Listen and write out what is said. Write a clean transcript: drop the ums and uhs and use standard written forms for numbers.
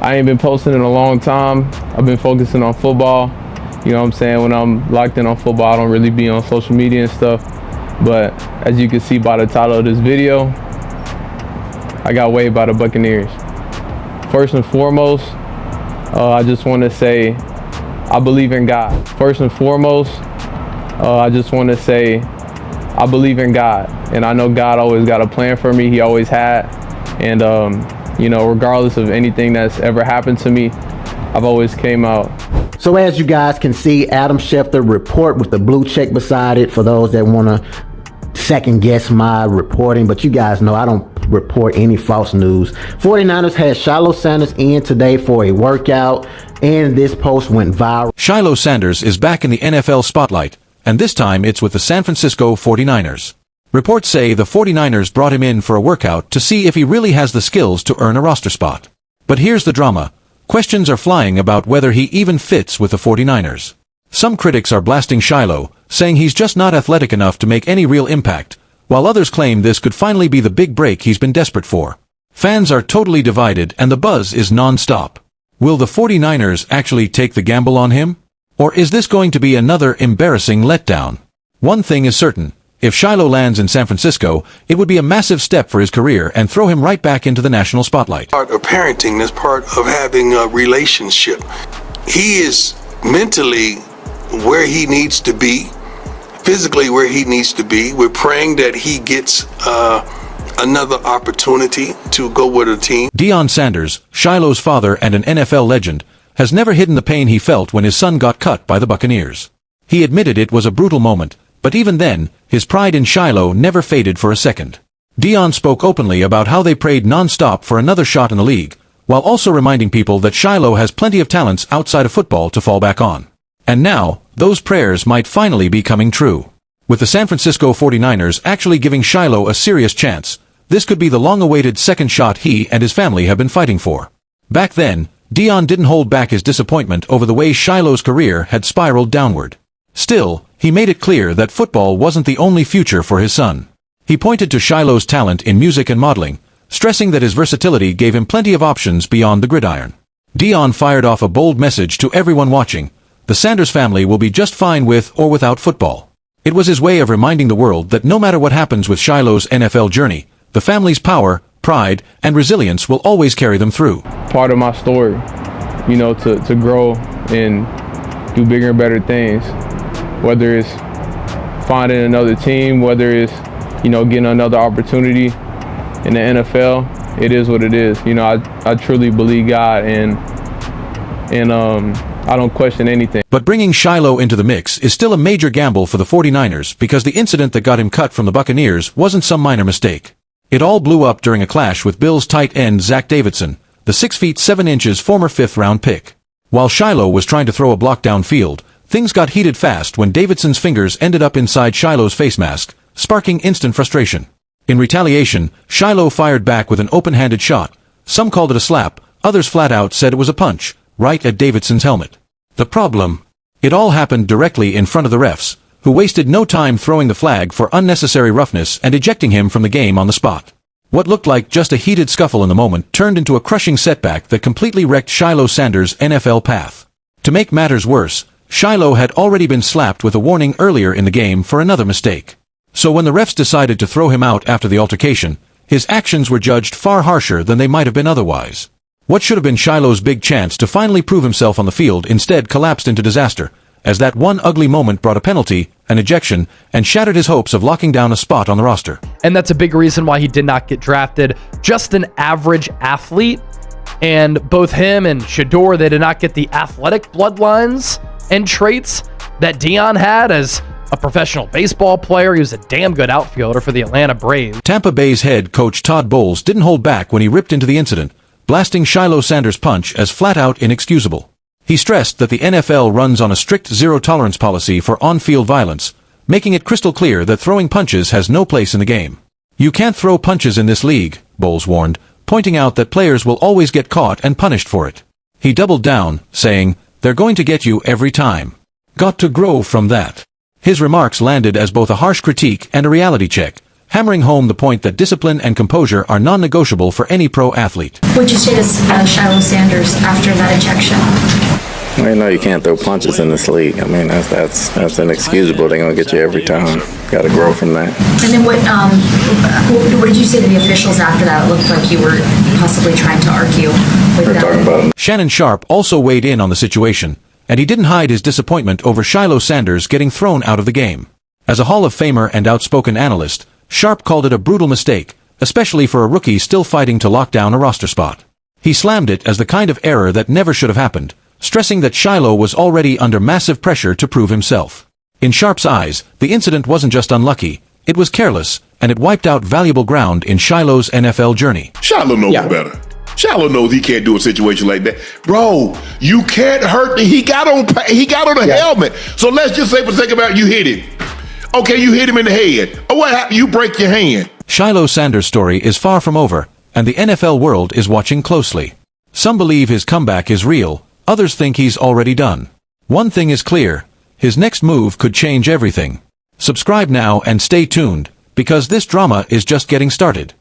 I ain't been posting in a long time. I've been focusing on football. You know what I'm saying? When I'm locked in on football, I don't really be on social media and stuff. But as you can see by the title of this video, I got waived by the Buccaneers. First and foremost, I just want to say I believe in God. First and foremost, I just want to say I believe in God. And I know God always got a plan for me. He always had. And, you know, regardless of anything that's ever happened to me, I've always came out. So as you guys can see, Adam Schefter report with the blue check beside it for those that want to second guess my reporting. But you guys know I don't report any false news. 49ers had Shilo Sanders in today for a workout, and this post went viral. Shilo Sanders is back in the NFL spotlight, and this time it's with the San Francisco 49ers. Reports say the 49ers brought him in for a workout to see if he really has the skills to earn a roster spot. But here's the drama. Questions are flying about whether he even fits with the 49ers. Some critics are blasting Shilo, saying he's just not athletic enough to make any real impact, while others claim this could finally be the big break he's been desperate for. Fans are totally divided and the buzz is non-stop. Will the 49ers actually take the gamble on him? Or is this going to be another embarrassing letdown? One thing is certain. If Shilo lands in San Francisco, it would be a massive step for his career and throw him right back into the national spotlight. Part of parenting is part of having a relationship. He is mentally where he needs to be, physically where he needs to be. We're praying that he gets another opportunity to go with a team. Shedeur Sanders, Shilo's father and an NFL legend, has never hidden the pain he felt when his son got cut by the Buccaneers. He admitted it was a brutal moment, but even then, his pride in Shilo never faded for a second. Shedeur spoke openly about how they prayed non-stop for another shot in the league, while also reminding people that Shilo has plenty of talents outside of football to fall back on. And now, those prayers might finally be coming true. With the San Francisco 49ers actually giving Shilo a serious chance, this could be the long-awaited second shot he and his family have been fighting for. Back then, Shedeur didn't hold back his disappointment over the way Shilo's career had spiraled downward. Still, he made it clear that football wasn't the only future for his son. He pointed to Shilo's talent in music and modeling, stressing that his versatility gave him plenty of options beyond the gridiron. Shedeur fired off a bold message to everyone watching. The Sanders family will be just fine with or without football. It was his way of reminding the world that no matter what happens with Shilo's NFL journey, the family's power, pride, and resilience will always carry them through. Part of my story, you know, to grow and do bigger and better things. Whether it's finding another team, whether it's, you know, getting another opportunity in the NFL, it is what it is. You know, I truly believe God and I don't question anything. But bringing Shilo into the mix is still a major gamble for the 49ers because the incident that got him cut from the Buccaneers wasn't some minor mistake. It all blew up during a clash with Bills tight end Zach Davidson, the 6 feet 7 inches former 5th-round pick. While Shilo was trying to throw a block downfield, things got heated fast when Davidson's fingers ended up inside Shilo's face mask, sparking instant frustration. In retaliation, Shilo fired back with an open-handed shot. Some called it a slap, others flat out said it was a punch, right at Davidson's helmet. The problem? It all happened directly in front of the refs, who wasted no time throwing the flag for unnecessary roughness and ejecting him from the game on the spot. What looked like just a heated scuffle in the moment turned into a crushing setback that completely wrecked Shilo Sanders' NFL path. To make matters worse, Shilo had already been slapped with a warning earlier in the game for another mistake. So when the refs decided to throw him out after the altercation, his actions were judged far harsher than they might have been otherwise. What should have been Shilo's big chance to finally prove himself on the field instead collapsed into disaster, as that one ugly moment brought a penalty, an ejection, and shattered his hopes of locking down a spot on the roster. And that's a big reason why he did not get drafted. Just an average athlete, and both him and Shedeur, they did not get the athletic bloodlines and traits that Shedeur had as a professional baseball player. He was a damn good outfielder for the Atlanta Braves. Tampa Bay's head coach Todd Bowles didn't hold back when he ripped into the incident, blasting Shilo Sanders' punch as flat-out inexcusable. He stressed that the NFL runs on a strict zero-tolerance policy for on-field violence, making it crystal clear that throwing punches has no place in the game. You can't throw punches in this league, Bowles warned, pointing out that players will always get caught and punished for it. He doubled down, saying, "They're going to get you every time. Got to grow from that." His remarks landed as both a harsh critique and a reality check, hammering home the point that discipline and composure are non-negotiable for any pro athlete. What'd you say to Shilo Sanders after that ejection? Well, you know you can't throw punches in this league. I mean, that's inexcusable. They're going to get you every time. Got to grow from that. And then what did you say to the officials after that? It looked like you were possibly trying to argue with them. Talking about Shannon Sharpe also weighed in on the situation, and he didn't hide his disappointment over Shilo Sanders getting thrown out of the game. As a Hall of Famer and outspoken analyst, Sharpe called it a brutal mistake, especially for a rookie still fighting to lock down a roster spot. He slammed it as the kind of error that never should have happened, stressing that Shilo was already under massive pressure to prove himself. In Sharpe's eyes, the incident wasn't just unlucky, it was careless, and it wiped out valuable ground in Shilo's NFL journey. Shilo knows better. Shilo knows he can't do a situation like that. Bro, you can't hurt him. He got on a helmet. So let's just say for the sake of it, you hit him. Okay, you hit him in the head. Oh, what happened? You break your hand. Shilo Sanders' story is far from over, and the NFL world is watching closely. Some believe his comeback is real, others think he's already done. One thing is clear, his next move could change everything. Subscribe now and stay tuned, because this drama is just getting started.